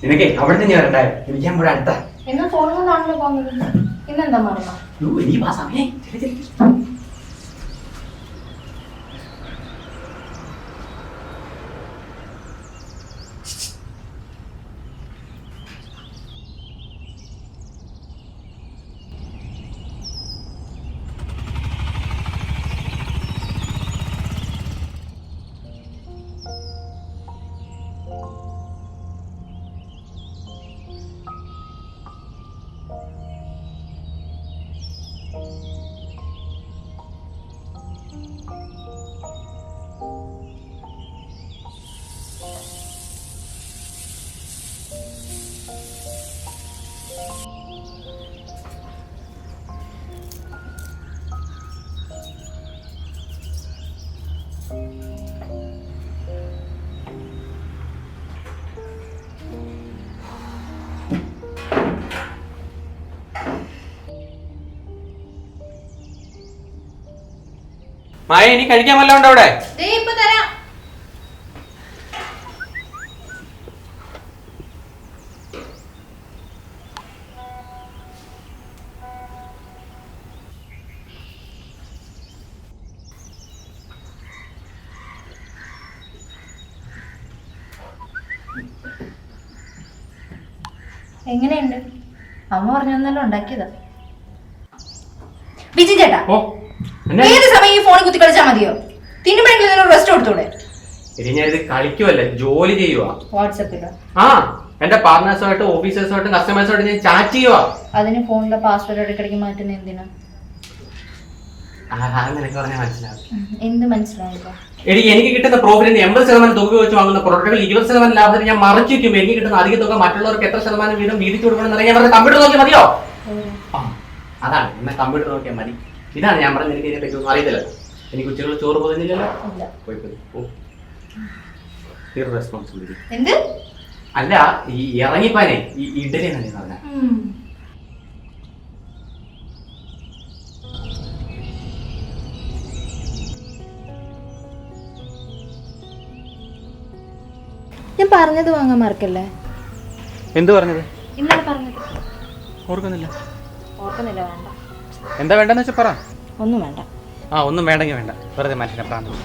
നിനക്ക് അവിടെ തന്നെ വരണ്ടായോ? എനിക്ക് ഇവിടെ അടുത്ത എന്നാ ഫോൺ കൊണ്ടാണല്ലോ പോകുന്നത്. ഇന്നെന്താ മറന്നോ? മായ, ഇനി കഴിക്കാൻ വല്ലതും ഉണ്ടോ അവിടെ? എങ്ങനെയുണ്ട്? അമ്മ പറഞ്ഞല്ലോ ഉണ്ടാക്കിയതാ. വിജി ചേട്ടാ, ഏത് സമയം ഈ ഫോണിൽ കുത്തി കളിച്ചാൽ മതിയോ? തിന്നുമ്പോഴെങ്കിലും റെസ്റ്റ് കൊടുത്തൂടെ? ഞാനിത് കളിക്കുവല്ല, ജോലി ചെയ്യുവാ. വാട്സാപ്പിലോ? ആ, എന്റെ പാർട്ട്നേഴ്സുമായിട്ടും ഓഫീസേഴ്സുമായിട്ടും കസ്റ്റമേഴ്സുമായിട്ടും ഞാൻ ചാറ്റ് ചെയ്യുവാ. അതിന് ഫോണിലെ പാസ്വേഡ് ഇടയ്ക്കിടയ്ക്ക് മാറ്റുന്ന എന്തിനാ? നിനക്ക് പറഞ്ഞാൽ മനസ്സിലാവും. എന്ത് മനസ്സിലായില്ല? എനിക്ക് കിട്ടുന്ന പ്രോഫിറ്റിന്റെ 80% തുക വെച്ച് വാങ്ങുന്ന പ്രൊഡക്റ്റുകൾ 20% ലാഭത്തിന് ഞാൻ മറിച്ചു വയ്ക്കും. എനിക്ക് കിട്ടുന്ന അധിക തുക മറ്റുള്ളവർക്ക് എത്ര ശതമാനം വീതം വീതിച്ചു കൊടുക്കണം ഞാൻ പറഞ്ഞ കമ്പ്യൂട്ടർ നോക്കിയാൽ മതിയോ? അതാണ്, എന്നെ കമ്പ്യൂട്ടർ നോക്കിയാൽ മതി. ഇതാണ് ഞാൻ പറഞ്ഞത്. എനിക്ക് ഇതിനെ പറ്റി ഒന്നും അറിയത്തില്ല. എനിക്ക് ഉച്ചകൾ ചോറ് പോകുന്നില്ലല്ലോ. റെസ്പോൺസിബിലിറ്റി അല്ല, ഈ ഇറങ്ങിപ്പാനെ ഈ ഇഡലി എന്നല്ലേ പറഞ്ഞ. ഞാൻ പറഞ്ഞത് വാങ്ങാൻ മറക്കല്ലേ. എന്ത് പറഞ്ഞത്? ഇന്നലെ പറഞ്ഞത് ഓർക്കുന്നില്ല. ഓർക്കുന്നില്ല? വേണ്ട. എന്താ വേണ്ടെന്ന് വെച്ചാൽ പറ. ഒന്നും വേണ്ട. ഒന്നും വേണ്ടെങ്കിൽ വേണ്ട. വെറുതെ മനുഷ്യനെ പ്രാന്തം.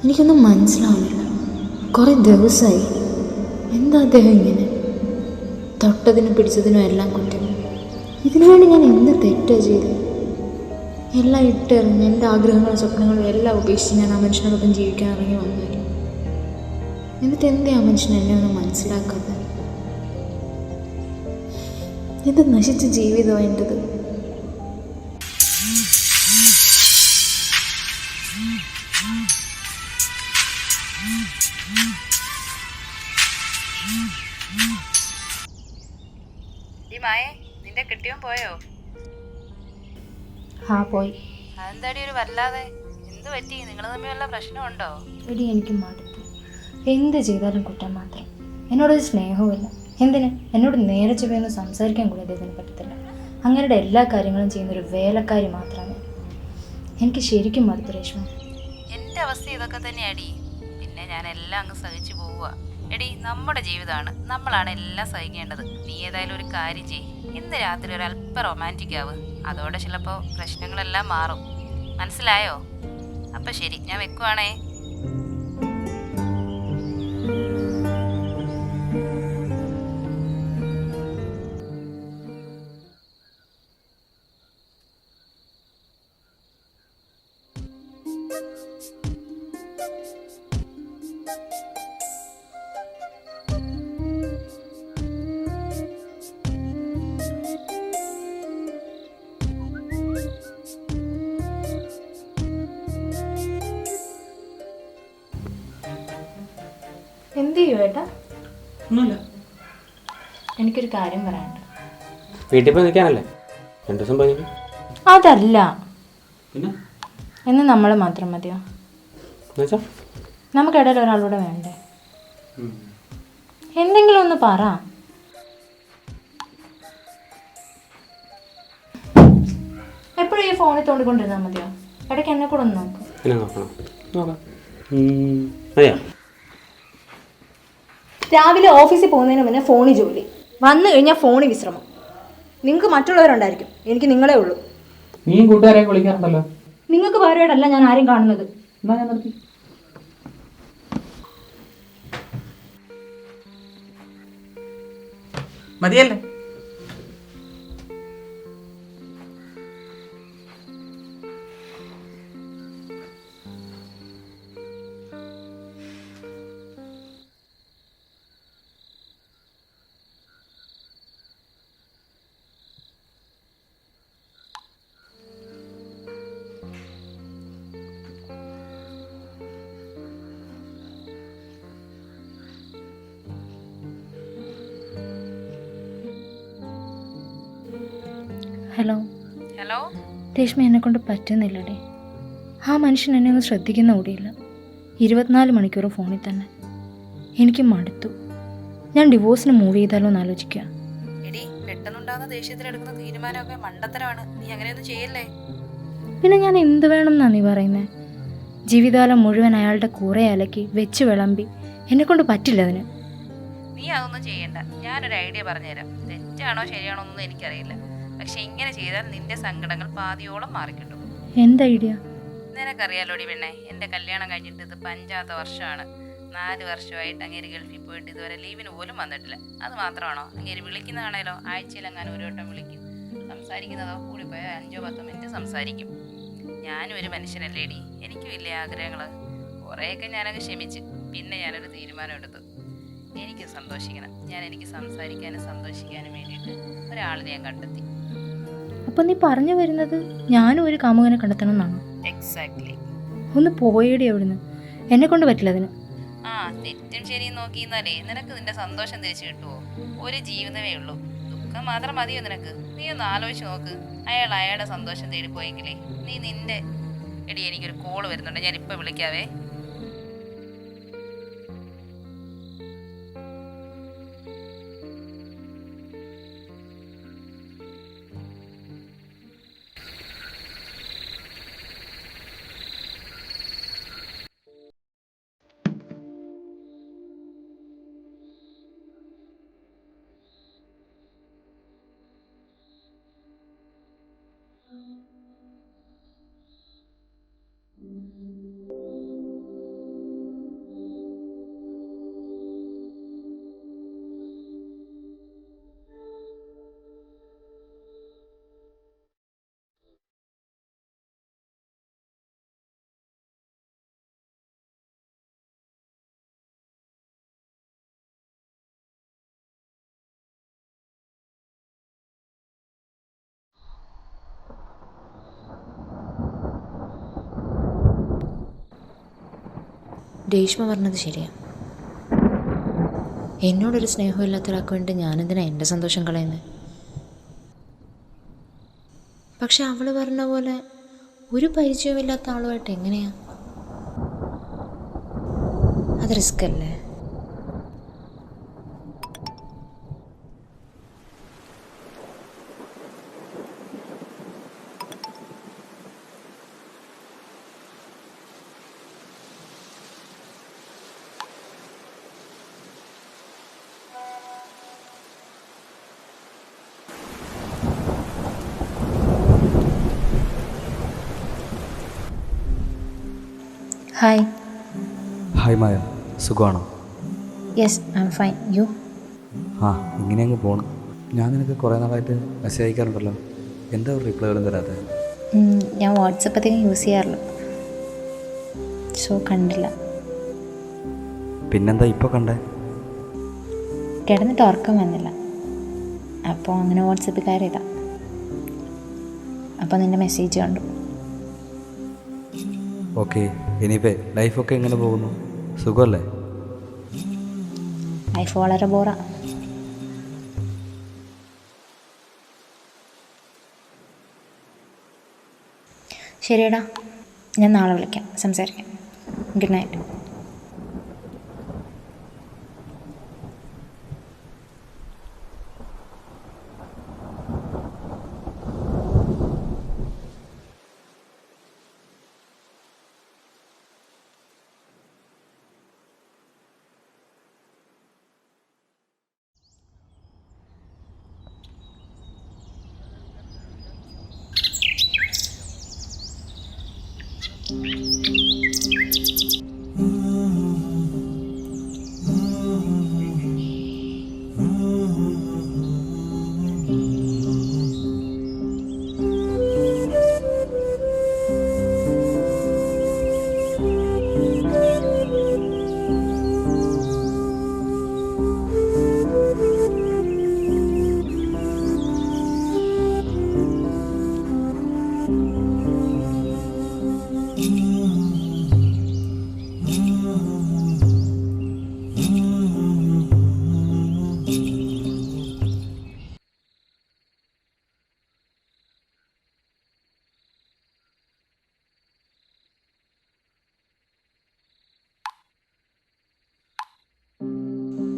എനിക്കൊന്നും മനസ്സിലാവുന്നില്ല. കുറേ ദിവസമായി. എന്താ അദ്ദേഹം ഇങ്ങനെ? തൊട്ടതിനും പിടിച്ചതിനും എല്ലാം കുറ്റം. ഇതിനുവേണ്ടി ഞാൻ എന്ത് തെറ്റാ ചെയ്തത്? എല്ലാം ഇട്ടെറിഞ്ഞ് എൻ്റെ ആഗ്രഹങ്ങളും സ്വപ്നങ്ങളും എല്ലാം ഉപേക്ഷിച്ച് ഞാൻ ആ മനുഷ്യനോടൊപ്പം ജീവിക്കാൻ ഇറങ്ങി വന്നില്ല. എന്നിട്ട് എന്തേ ആ മനുഷ്യൻ എന്നെ ഒന്നും മനസ്സിലാക്കാത്തത്? എന്ത് നശിച്ച ജീവിതമാണ് എൻ്റെത്. നിന്റെ കിട്ടിയോ പോയോ? പോയി. അതെന്താടി ഒരു വല്ലാതെ? എന്ത് പറ്റി? നിങ്ങൾ തമ്മിൽ വല്ല പ്രശ്നമുണ്ടോ? എടി, എനിക്ക് മടുത്തു. എന്ത് ചെയ്താലും കുറ്റം മാത്രം. എന്നോടൊരു സ്നേഹവുമില്ല. എന്തിന്? എന്നോട് നേരെ ചെവയൊന്ന് സംസാരിക്കാൻ കൂടി അദ്ദേഹത്തിന് പറ്റത്തില്ല. അങ്ങനെയുടെ എല്ലാ കാര്യങ്ങളും ചെയ്യുന്നൊരു വേലക്കാരി മാത്രമാണ്. എനിക്ക് ശരിക്കും മടുത്തു രേഷ്മ. എൻ്റെ അവസ്ഥ ഇതൊക്കെ തന്നെയാടി. പിന്നെ ഞാൻ എല്ലാം അങ്ങ് സഹിച്ചു പോവുക. എടി, നമ്മുടെ ജീവിതമാണ്, നമ്മളാണ് എല്ലാം സഹിക്കേണ്ടത്. നീ ഏതായാലും ഒരു കാര്യം ചെയ്യ്. ഇന്ന് രാത്രി ഒരല്പം റൊമാൻറ്റിക് ആവ്. അതോടെ ചിലപ്പോൾ പ്രശ്നങ്ങളെല്ലാം മാറും. മനസ്സിലായോ? അപ്പം ശരി, ഞാൻ വെക്കുവാണേ. എന്ത് ചെയ്യും ഏട്ടാ? ഒന്നുമില്ല. എനിക്കൊരു കാര്യം പറയാനുണ്ട്. വീട്ടിൽ പോയി നിൽക്കാനല്ലേ? 2 ദിവസം പോയി അതല്ല, പിന്നെ എന്ന് നമ്മൾ മാത്രം മതിയോ? എന്നുവെച്ചാ നമുക്കിടയിൽ ഒരാളൂടെ വേണ്ടേ? എന്തെങ്കിലും ഒന്ന് പറ. എപ്പോഴും ഈ ഫോണിൽ തോണ്ടിക്കൊണ്ടിരുന്നാൽ മതിയോ? ഇടയ്ക്ക് എന്നെ കൂടെ ഒന്ന് നോക്കും. പിന്നെ നോക്കണം, നോക്കാം. അതെയോ? രാവിലെ ഓഫീസിൽ പോകുന്നതിന് മുന്നേ ഫോണിൽ ജോലി, വന്നു കഴിഞ്ഞാൽ ഫോണിൽ വിശ്രമം. നിങ്ങൾക്ക് മറ്റുള്ളവരുണ്ടായിരിക്കും, എനിക്ക് നിങ്ങളേ ഉള്ളൂ. നീ കൂട്ടുകാരെ വിളിക്കാറുണ്ടല്ലോ. നിങ്ങൾക്ക് പകരമായിട്ടല്ല ഞാൻ ആരും കാണുന്നത്. എന്നാ ഞാൻ നിർത്തി. മതിയല്ലേ? ഹലോ ഹലോ, രേഷ്മ, എന്നെക്കൊണ്ട് പറ്റുന്നില്ലടേ. ആ മനുഷ്യൻ എന്നെ ഒന്ന് ശ്രദ്ധിക്കുന്ന കൂടിയില്ല. 24 മണിക്കൂർ ഫോണിൽ തന്നെ. എനിക്ക് മടുത്തു. ഞാൻ ഡിവോഴ്സിന് മൂവ് ചെയ്താലോ എന്ന് ആലോചിക്കുക. എടി, പെട്ടെന്നുണ്ടാകുന്ന ദേഷ്യത്തിലെടുക്കുന്ന തീരുമാനമൊക്കെ മണ്ടത്തരമാണ്. നീ അങ്ങനെയൊന്നും ചെയ്യല്ലേ. പിന്നെ ഞാൻ എന്ത് വേണം എന്നാ നീ പറയുന്നത്? ജീവിതകാലം മുഴുവൻ അയാളുടെ കൂറെ അലക്കി വെച്ച് വിളമ്പി എന്നെക്കൊണ്ട് പറ്റില്ല അതിന്. നീ അതൊന്നും ചെയ്യണ്ട. ഞാനൊരു ഐഡിയ പറഞ്ഞുതരാം. തെറ്റാണോ ശരിയാണോ എന്നൊന്നും എനിക്കറിയില്ല. പക്ഷെ ഇങ്ങനെ ചെയ്താൽ നിന്റെ സങ്കടങ്ങൾ പാതിയോളം മാറിക്കിട്ടും. എന്ത് ഐഡിയ? നിനക്കറിയാലോടി പെണ്ണെ, എൻ്റെ കല്യാണം കഴിഞ്ഞിട്ട് ഇത് 5ാമത്തെ വർഷമാണ്. 4 വർഷമായിട്ട് അങ്ങേര് ഗൾഫിൽ പോയിട്ട് ഇതുവരെ ലീവിന് പോലും വന്നിട്ടില്ല. അത് മാത്രമാണോ, അങ്ങേര് വിളിക്കുന്നതാണേലോ ആഴ്ചയിലെങ്ങാനും ഒരു വട്ടം വിളിക്കും. സംസാരിക്കുന്നതോ കൂടിപ്പോയാൽ 5-10 മിനിറ്റ് സംസാരിക്കും. ഞാനും ഒരു മനുഷ്യനല്ലേടി, എനിക്കും ഇല്ലേ ആഗ്രഹങ്ങൾ. കുറേയൊക്കെ ഞാനങ്ങ് ക്ഷമിച്ച്. പിന്നെ ഞാനൊരു തീരുമാനം എടുത്തു. എനിക്ക് സന്തോഷിക്കണം. എനിക്ക് സംസാരിക്കാനും സന്തോഷിക്കാനും വേണ്ടിയിട്ട് ഒരാളിനെ ഞാൻ കണ്ടെത്തി. അപ്പം നീ പറഞ്ഞു വരുന്നത് ഞാനും ഒരു കാമുകനെ കണ്ടെത്തണം എന്നാണോ? എക്സാക്ട്ലി. ഒന്ന് പോയേടി അവിടുന്ന്. എന്നെക്കൊണ്ട് പറ്റില്ല അതിന്. ആ, തെറ്റും ശരിയും നോക്കിയിരുന്നാലേ നിനക്ക് നിന്റെ സന്തോഷം തിരിച്ചു കിട്ടുമോ? ഒരു ജീവിതമേ ഉള്ളൂ. ദുഃഖം മാത്രം മതിയോ നിനക്ക്? നീ ഒന്ന് ആലോചിച്ച് നോക്ക്. അയാളുടെ സന്തോഷം തേടി പോയെങ്കിലേ നീ നിന്റെ... എടി, എനിക്കൊരു കോള് വരുന്നുണ്ട്, ഞാൻ ഇപ്പം വിളിക്കാവേ. രേഷ്മ പറഞ്ഞത് ശരിയാ. എന്നോടൊരു സ്നേഹമില്ലാത്ത ഒരാൾക്ക് വേണ്ടി ഞാനെന്തിനാ എൻ്റെ സന്തോഷം കളയുന്നത്? പക്ഷെ അവൾ പറഞ്ഞ പോലെ ഒരു പരിചയമില്ലാത്ത ആളുമായിട്ട് എങ്ങനെയാ? അത് റിസ്ക് അല്ലേ? ഹായ്. ഹായ് മായ, സുഖമാണോ? Yes, I am fine. You? ആ, ഇങ്ങനെ അങ്ങ് പോകണം. ഞാൻ നിനക്ക് കുറേ നാളായിട്ട് മെസ്സേജ് അയക്കാറുണ്ടല്ലോ, എന്താ ഒരു റിപ്ലൈ ഒന്നും തരാതെ? ഞാൻ വാട്സപ്പ് അധികം യൂസ് ചെയ്യാറില്ല, സോ കണ്ടില്ല. പിന്നെന്താ ഇപ്പോൾ കണ്ടേ? കിടന്നിട്ട് ഉറക്കം വന്നില്ല, അപ്പോൾ അങ്ങനെ വാട്സപ്പിൽ കയറിയതാ. അപ്പോൾ നിൻ്റെ മെസ്സേജ് കണ്ടു. ഓക്കെ, ഇനിയിപ്പേ ലൈഫൊക്കെ എങ്ങനെ പോകുന്നു? സുഖമല്ലേ? ലൈഫ് വളരെ ബോറാ. ശരിയടാ, ഞാൻ നാളെ വിളിക്കാം, സംസാരിക്കാം. Good night.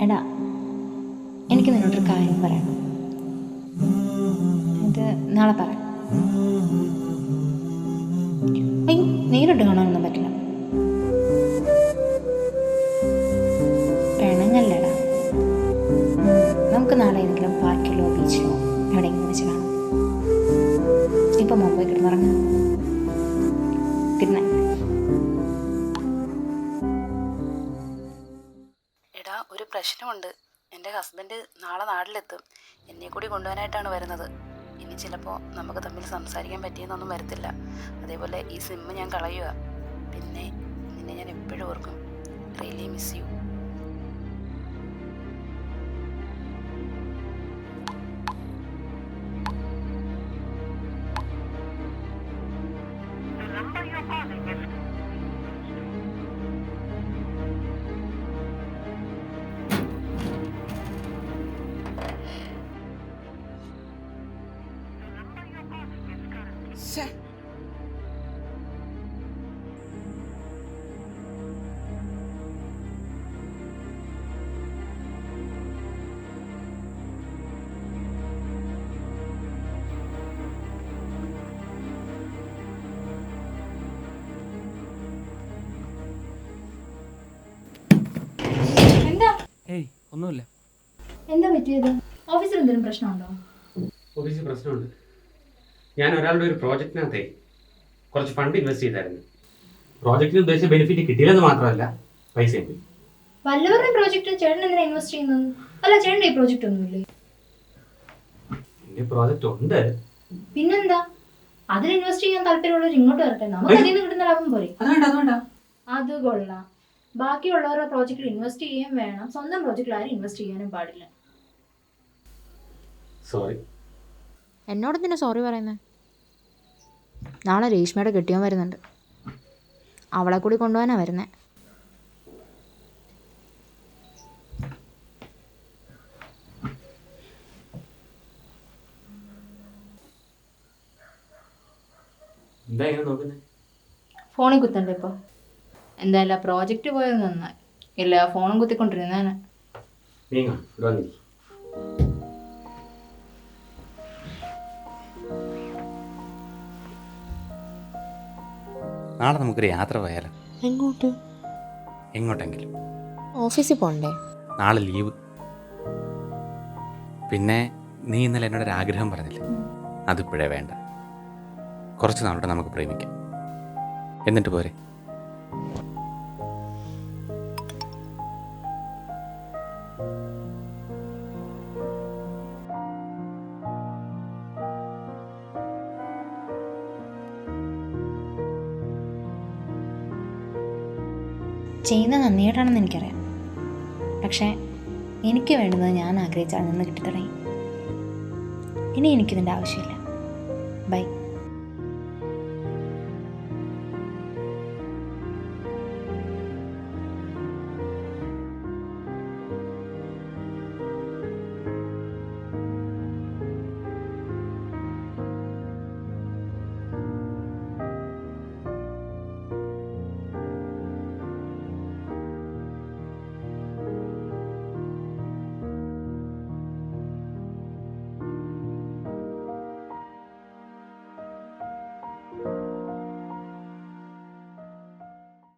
എടാ, എനിക്ക് നിന്നോടൊരു കാര്യം പറയണം. ഇത് നാളെ പറയാം. അയ്യോ, നേരിട്ട് കാണാനൊന്നും പറ്റില്ല. പിണങ്ങല്ലടാ. നമുക്ക് നാളെ ഏതെങ്കിലും പാർക്കിലോ ബീച്ചിലോ എവിടെയെങ്കിലും വെച്ച് കാണാം. ഇപ്പം മുമ്പേ കിടന്നിറങ്ങാം. Good night. എടാ, ഒരു പ്രശ്നമുണ്ട്. എൻ്റെ ഹസ്ബൻഡ് നാളെ നാട്ടിലെത്തും. എന്നെ കൂടി കൊണ്ടുപോകാനായിട്ടാണ് വരുന്നത്. ഇനി ചിലപ്പോൾ നമുക്ക് തമ്മിൽ സംസാരിക്കാൻ പറ്റിയെന്നൊന്നും വരത്തില്ല. അതേപോലെ ഈ സിമ്മ് ഞാൻ കളയുക. പിന്നെ നിന്നെ ഞാൻ എപ്പോഴും ഓർക്കും. Really miss you. എന്താ ഏയ് ഒന്നുമില്ല. എന്താ പറ്റിയത്? ഓഫീസിൽ എന്തെങ്കിലും പ്രശ്നമുണ്ടോ? ഓഫീസിൽ പ്രശ്നമുണ്ട്. ഞാൻ ഒരാളുടെ ഒരു പ്രോജക്റ്റിനകത്തെ കുറച്ച് ഫണ്ട് ഇൻവെസ്റ്റ് ചെയ്തായിരുന്നു. പ്രോജക്റ്റിന് ഉദ്ദേശിച്ച ബെനിഫിറ്റ് കിട്ടിയില്ലെന്ന് മാത്രമല്ല, പൈസയും പോയി. വല്ലവരുടെ പ്രോജക്റ്റ് ചേട്ടൻ എന്തിനാ ഇൻവെസ്റ്റ് ചെയ്യുന്നത്? അല്ല, ചേട്ടൻ്റെ ഈ പ്രോജക്റ്റ് ഒന്നുമില്ലേ? എൻ്റെ പ്രോജക്റ്റ് ഉണ്ട്. പിന്നെന്താ? അതിൽ ഇൻവെസ്റ്റ് ചെയ്യാൻ താല്പര്യമുള്ളവർ ഇങ്ങോട്ട് വരട്ടെ, നമുക്ക് അതിൽ നിന്ന് കിട്ടുന്ന ലാഭം പോരെ? അത് കൊള്ളാം. ബാക്കിയുള്ളവരുടെ പ്രോജക്റ്റിൽ ഇൻവെസ്റ്റ് ചെയ്യുകയും വേണം, സ്വന്തം പ്രോജക്റ്റിൽ ആരും ഇൻവെസ്റ്റ് ചെയ്യാനും പാടില്ല. സോറി. എന്നോട് തന്നെ സോറി പറയുന്നത്? നാളെ രേഷ്മയുടെ കെട്ടിയോൻ വരുന്നുണ്ട്. അവളെ കൂടി കൊണ്ടുപോകാനാണ് വരുന്നത്. എന്താ ഇങ്ങനെ നോക്കുന്നത്? ഫോണിൽ കുത്തണ്ടേ ഇപ്പോൾ? എന്തായാലും ആ പ്രോജക്റ്റ് പോയത് നന്നായി. ഇല്ല, ഫോണും കുത്തിക്കൊണ്ടിരുന്നേനെ. നീങ്ങാ ഇവിടെ വന്നിരിക്കും. നാളെ നമുക്കൊരു യാത്ര പോയാലോ? എങ്ങോട്ട്? എങ്ങോട്ടെങ്കിലും. ഓഫീസിൽ പോകണ്ടേ? നാളെ ലീവ്. പിന്നെ നീ ഇന്നലെ എന്നോടൊരു ആഗ്രഹം പറഞ്ഞില്ലേ, അതിപ്പോഴേ വേണ്ട. കുറച്ച് നാളോടെ നമുക്ക് പ്രേമിക്കാം. എന്നിട്ട് പോരെ? ചെയ്യുന്നത് നന്ദിയായിട്ടാണെന്ന് എനിക്കറിയാം. പക്ഷേ എനിക്ക് വേണ്ടുന്നത് ഞാൻ ആഗ്രഹിച്ചാൽ നിന്ന് കിട്ടി തുടങ്ങി. ഇനി എനിക്കിതിൻ്റെ ആവശ്യമില്ല. ബൈ.